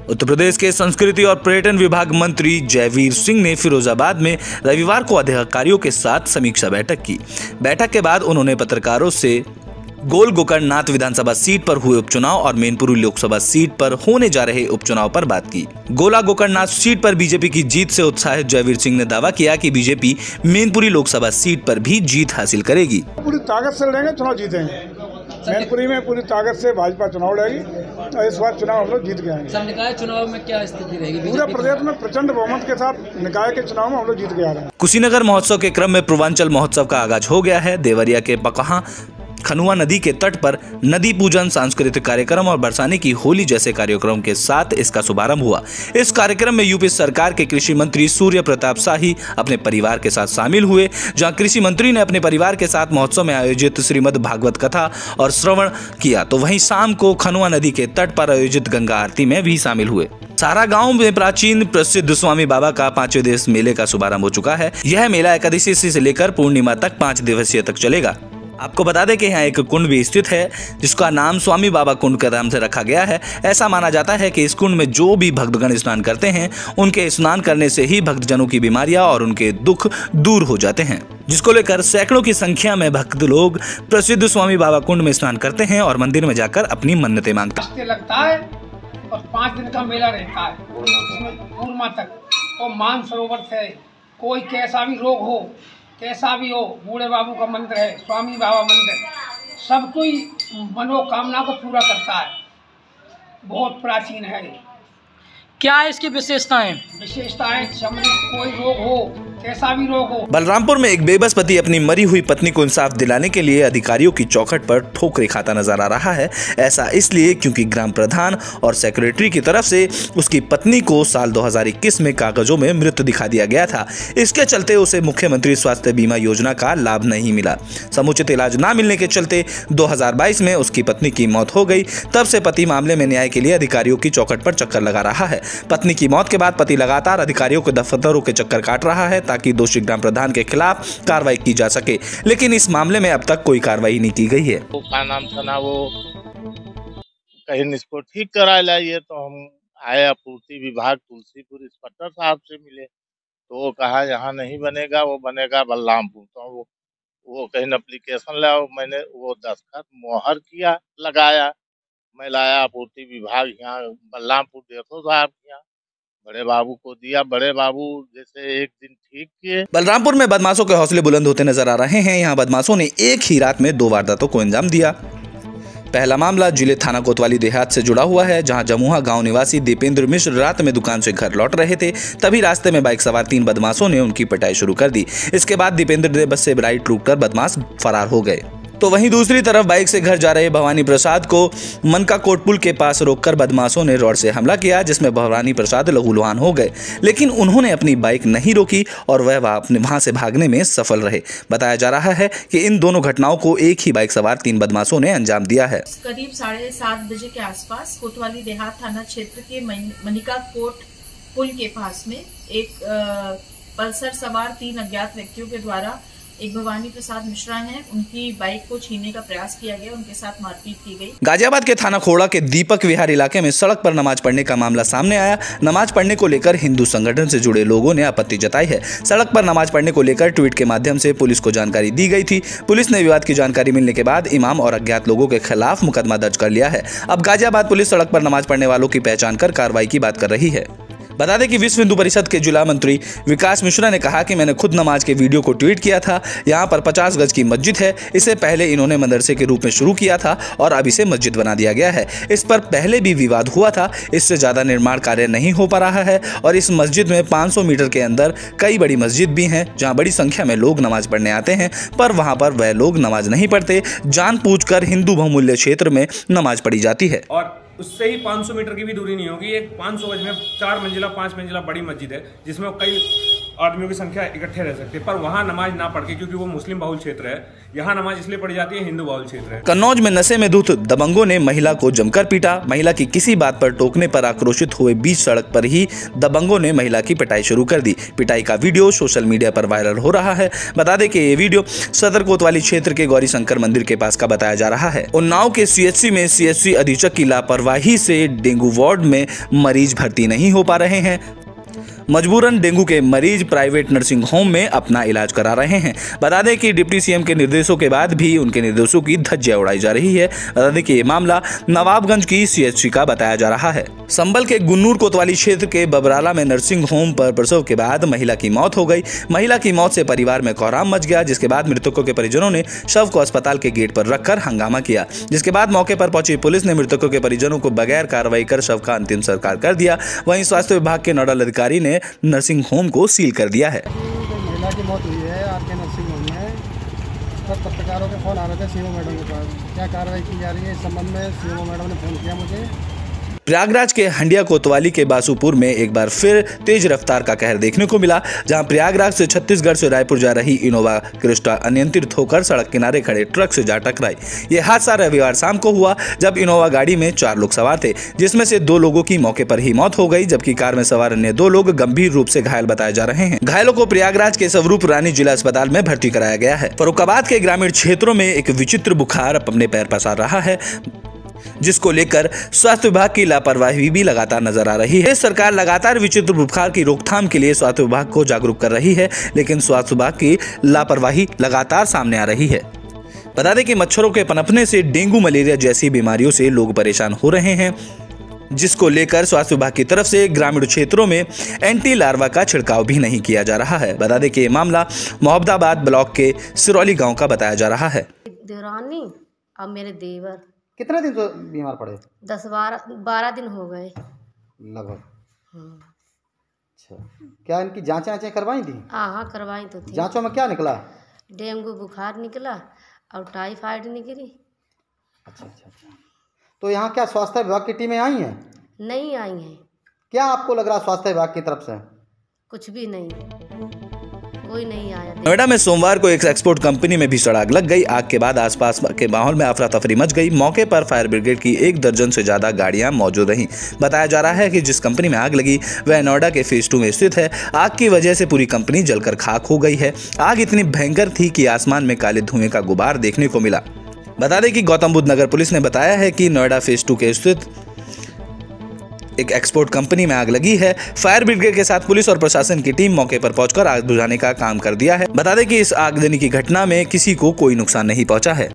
उत्तर प्रदेश के संस्कृति और पर्यटन विभाग मंत्री जयवीर सिंह ने फिरोजाबाद में रविवार को अधिकारियों के साथ समीक्षा बैठक की। बैठक के बाद उन्होंने पत्रकारों से गोल गोकर्णनाथ विधानसभा सीट पर हुए उपचुनाव और मैनपुरी लोकसभा सीट पर होने जा रहे उपचुनाव पर बात की। गोला गोकर्णनाथ सीट पर बीजेपी की जीत से उत्साहित जयवीर सिंह ने दावा किया कि बीजेपी मैनपुरी लोकसभा सीट पर भी जीत हासिल करेगी। पूरी ताकत से लड़ेंगे, चुनाव जीतेंगे। मैनपुरी में पूरी ताकत से भाजपा चुनाव लड़ेगी और इस बार चुनाव हम लोग जीत के आएंगे। निकाय चुनाव में क्या स्थिति रहेगी? पूरे प्रदेश में प्रचंड बहुमत के साथ निकाय के चुनाव में हम लोग जीत के आ रहे हैं। कुशीनगर महोत्सव के क्रम में पूर्वांचल महोत्सव का आगाज हो गया है। देवरिया के पकहा खनुआ नदी के तट पर नदी पूजन, सांस्कृतिक कार्यक्रम और बरसाने की होली जैसे कार्यक्रम के साथ इसका शुभारंभ हुआ। इस कार्यक्रम में यूपी सरकार के कृषि मंत्री सूर्य प्रताप शाही अपने परिवार के साथ शामिल हुए। जहां कृषि मंत्री ने अपने परिवार के साथ महोत्सव में आयोजित श्रीमद् भागवत कथा और श्रवण किया, तो वहीं शाम को खनुआ नदी के तट पर आयोजित गंगा आरती में भी शामिल हुए। सारा गांव में प्राचीन प्रसिद्ध स्वामी बाबा का 5वें दिवस मेले का शुभारंभ हो चुका है। यह मेला एकादशी से लेकर पूर्णिमा तक 5 दिवसीय तक चलेगा। आपको बता दें कि यहाँ एक कुंड भी स्थित है जिसका नाम स्वामी बाबा कुंड के नाम से रखा गया है। ऐसा माना जाता है कि इस कुंड में जो भी भक्तगण स्नान करते हैं उनके स्नान करने से ही भक्तजनों की बीमारियां और उनके दुख दूर हो जाते हैं, जिसको लेकर सैकड़ों की संख्या में भक्त लोग प्रसिद्ध स्वामी बाबा कुंड में स्नान करते हैं और मंदिर में जाकर अपनी मन्नतें मांगते हैं। लगता है और 5 दिन का मेला रहता है पूर्णिमा तक। तो मानसरोवर से कोई कैसा भी रोग हो, कैसा भी हो, बूढ़े बाबू का मंदिर है, स्वामी बाबा मंदिर, सब कोई मनोकामना को पूरा करता है। बहुत प्राचीन है। क्या है इसकी विशेषताएं? कोई रोग हो, कैसा भी रोग हो। बलरामपुर में एक बेबस पति अपनी मरी हुई पत्नी को इंसाफ दिलाने के लिए अधिकारियों की चौखट पर ठोकरें खाता नजर आ रहा है। ऐसा इसलिए क्योंकि ग्राम प्रधान और सेक्रेटरी की तरफ से उसकी पत्नी को साल 2021 में कागजों में मृत दिखा दिया गया था। इसके चलते उसे मुख्यमंत्री स्वास्थ्य बीमा योजना का लाभ नहीं मिला। समुचित इलाज न मिलने के चलते 2022 में उसकी पत्नी की मौत हो गई। तब से पति मामले में न्याय के लिए अधिकारियों की चौखट पर चक्कर लगा रहा है। पत्नी की मौत के बाद पति लगातार अधिकारियों के दफ्तरों के चक्कर काट रहा है ताकि दोषी ग्राम प्रधान के खिलाफ कार्रवाई की जा सके, लेकिन इस मामले में अब तक कोई कार्रवाई नहीं की गई है। वो क्या नाम था ना, वो कहीं इसको ठीक करा लाइए, तो हम आए आपूर्ति विभाग तुलसीपुर इंस्पेक्टर साहब से मिले, तो वो कहा यहाँ नहीं बनेगा, वो बनेगा बलरामपुर। तो वो कहीं एप्लीकेशन लाओ, मैंने वो दस्तखत मोहर किया, लगाया, मैं लाया आपूर्ति विभाग यहाँ बलरामपुर देखो साहब यहाँ बड़े बाबू को दिया। बड़े बाबू जैसे एक दिन ठीक किए। बलरामपुर में बदमाशों के हौसले बुलंद होते नजर आ रहे हैं। यहाँ बदमाशों ने एक ही रात में 2 वारदातों को अंजाम दिया। पहला मामला जिले थाना कोतवाली देहात से जुड़ा हुआ है, जहां जमुआ गांव निवासी दीपेंद्र मिश्र रात में दुकान से घर लौट रहे थे। तभी रास्ते में बाइक सवार 3 बदमाशों ने उनकी पिटाई शुरू कर दी। इसके बाद दीपेंद्र ने बस से राइट रोककर बदमाश फरार हो गए। तो वहीं दूसरी तरफ बाइक से घर जा रहे भवानी प्रसाद को मनका कोट पुल के पास रोककर बदमाशों ने रॉड से हमला किया, जिसमें भवानी प्रसाद लहूलुहान हो गए, लेकिन उन्होंने अपनी बाइक नहीं रोकी और वह वहां से भागने में सफल रहे। बताया जा रहा है कि इन दोनों घटनाओं को एक ही बाइक सवार 3 बदमाशों ने अंजाम दिया है। करीब 7:30 बजे के आसपास कोतवाली देहात थाना क्षेत्र के मनिका कोट पुल के पास में एक पल्सर सवार 3 अज्ञात व्यक्तियों के द्वारा एक भवानी प्रसाद मिश्रा हैं, उनकी बाइक को छीनने का प्रयास किया गया, उनके साथ मारपीट की गई। गाजियाबाद के थाना खोड़ा के दीपक विहार इलाके में सड़क पर नमाज पढ़ने का मामला सामने आया। नमाज पढ़ने को लेकर हिंदू संगठन से जुड़े लोगों ने आपत्ति जताई है। सड़क पर नमाज पढ़ने को लेकर ट्वीट के माध्यम से पुलिस को जानकारी दी गई थी। पुलिस ने विवाद की जानकारी मिलने के बाद इमाम और अज्ञात लोगों के खिलाफ मुकदमा दर्ज कर लिया है। अब गाजियाबाद पुलिस सड़क पर नमाज पढ़ने वालों की पहचान कर कार्रवाई की बात कर रही है। बता दें कि विश्व हिंदू परिषद के जिला मंत्री विकास मिश्रा ने कहा कि मैंने खुद नमाज के वीडियो को ट्वीट किया था। यहाँ पर 50 गज की मस्जिद है। इसे पहले इन्होंने मदरसे के रूप में शुरू किया था और अब इसे मस्जिद बना दिया गया है। इस पर पहले भी विवाद हुआ था। इससे ज़्यादा निर्माण कार्य नहीं हो पा रहा है और इस मस्जिद में 500 मीटर के अंदर कई बड़ी मस्जिद भी हैं, जहाँ बड़ी संख्या में लोग नमाज पढ़ने आते हैं, पर वहाँ पर वह लोग नमाज नहीं पढ़ते। जानबूझकर हिंदू बहुमूल्य क्षेत्र में नमाज पढ़ी जाती है और उससे ही 500 मीटर की भी दूरी नहीं होगी। एक 500 गज में 4 मंजिला 5 मंजिला बड़ी मस्जिद है, जिसमें कई आदमियों की संख्या इकट्ठे रह सकते हैं, पर वहाँ नमाज ना पढ़ के, क्योंकि वो मुस्लिम बहुल क्षेत्र है, यहाँ नमाज इसलिए पढ़ी जाती है हिंदू बहुल क्षेत्र है। कन्नौज में नशे में धुत दबंगों ने महिला को जमकर पीटा। महिला की किसी बात पर टोकने पर आक्रोशित हुए बीच सड़क पर ही दबंगों ने महिला की पिटाई शुरू कर दी। पिटाई का वीडियो सोशल मीडिया पर वायरल हो रहा है। बता दें कि ये वीडियो सदर कोतवाली क्षेत्र के गौरी शंकर मंदिर के पास का बताया जा रहा है। उन्नाव के सीएचसी में सीएचसी अधीक्षक की लापरवाही से डेंगू वार्ड में मरीज भर्ती नहीं हो पा रहे हैं। मजबूरन डेंगू के मरीज प्राइवेट नर्सिंग होम में अपना इलाज करा रहे हैं। बता दें कि डिप्टी सीएम के निर्देशों के बाद भी उनके निर्देशों की धज्जियां उड़ाई जा रही है। बता दें कि ये मामला नवाबगंज की सीएचसी का बताया जा रहा है। संभल के गुन्नूर कोतवाली क्षेत्र के बबराला में नर्सिंग होम पर प्रसव के बाद महिला की मौत हो गई। महिला की मौत से परिवार में कोहराम मच गया, जिसके बाद मृतकों के परिजनों ने शव को अस्पताल के गेट पर रखकर हंगामा किया। जिसके बाद मौके पर पहुंची पुलिस ने मृतकों के परिजनों को बगैर कार्रवाई कर शव का अंतिम संस्कार कर दिया। वहीं स्वास्थ्य विभाग के नोडल अधिकारी ने नर्सिंग होम को सील कर दिया है। महिला की मौत हुई है आपके नर्सिंग होम में, सब पत्रकारों के फोन आ रहे थे सीएमओ मैडम के पास। क्या कार्रवाई की जा रही है इस संबंध में? सीएमओ मैडम ने फोन किया मुझे। प्रयागराज के हंडिया कोतवाली के बासुपुर में एक बार फिर तेज रफ्तार का कहर देखने को मिला, जहां प्रयागराज से छत्तीसगढ़ से रायपुर जा रही इनोवा क्रिस्टा अनियंत्रित होकर सड़क किनारे खड़े ट्रक से जा टकराई। यह हादसा रविवार शाम को हुआ, जब इनोवा गाड़ी में 4 लोग सवार थे, जिसमें से 2 लोगों की मौके पर ही मौत हो गई, जबकि कार में सवार अन्य 2 लोग गंभीर रूप से घायल बताए जा रहे हैं। घायलों को प्रयागराज के स्वरूप रानी जिला अस्पताल में भर्ती कराया गया है। फर्रुखाबाद के ग्रामीण क्षेत्रों में एक विचित्र बुखार अपने पैर पसार रहा है, जिसको लेकर स्वास्थ्य विभाग की लापरवाही भी लगातार नजर आ रही है। सरकार लगातार विचित्र बुखार की रोकथाम के लिए स्वास्थ्य विभाग को जागरूक कर रही है, लेकिन स्वास्थ्य विभाग की लापरवाही लगातार सामने आ रही है। बता दें कि मच्छरों के पनपने से डेंगू, मलेरिया जैसी बीमारियों से लोग परेशान हो रहे हैं, जिसको लेकर स्वास्थ्य विभाग की तरफ से ग्रामीण क्षेत्रों में एंटी लार्वा का छिड़काव भी नहीं किया जा रहा है। बता दें कि ये मामला मोहब्बताबाद ब्लॉक के सिरौली गाँव का बताया जा रहा है। देवरानी और मेरे देवर कितने दिन तो बीमार पड़े? 10-12 दिन हो गए लगभग। अच्छा, क्या इनकी जांचें करवाई थी? हाँ करवाई तो थी। जांचों में क्या निकला? डेंगू बुखार निकला और टाइफाइड निकली। अच्छा। तो यहाँ क्या स्वास्थ्य विभाग की टीमें आई हैं? नहीं आई हैं। क्या आपको लग रहा स्वास्थ्य विभाग की तरफ से? कुछ भी नहीं, कोई नहीं आया। नोएडा में सोमवार को एक एक्सपोर्ट कंपनी में भीषण आग लग गई। आग के बाद आसपास के माहौल में अफरा तफरी मच गई। मौके पर फायर ब्रिगेड की 1 दर्जन से ज्यादा गाड़ियां मौजूद रहीं। बताया जा रहा है कि जिस कंपनी में आग लगी वह नोएडा के फेज 2 में स्थित है। आग की वजह से पूरी कंपनी जलकर खाक हो गई है। आग इतनी भयंकर थी कि आसमान में काले धुएं का गुबार देखने को मिला। बता दें कि गौतम बुद्ध नगर पुलिस ने बताया है कि नोएडा फेज 2 के स्थित एक एक्सपोर्ट कंपनी में आग लगी है। फायर ब्रिगेड के साथ पुलिस और प्रशासन की टीम मौके पर पहुंचकर आग बुझाने का काम कर दिया है। बता दें कि इस आगजनी की घटना में किसी को कोई नुकसान नहीं पहुंचा है।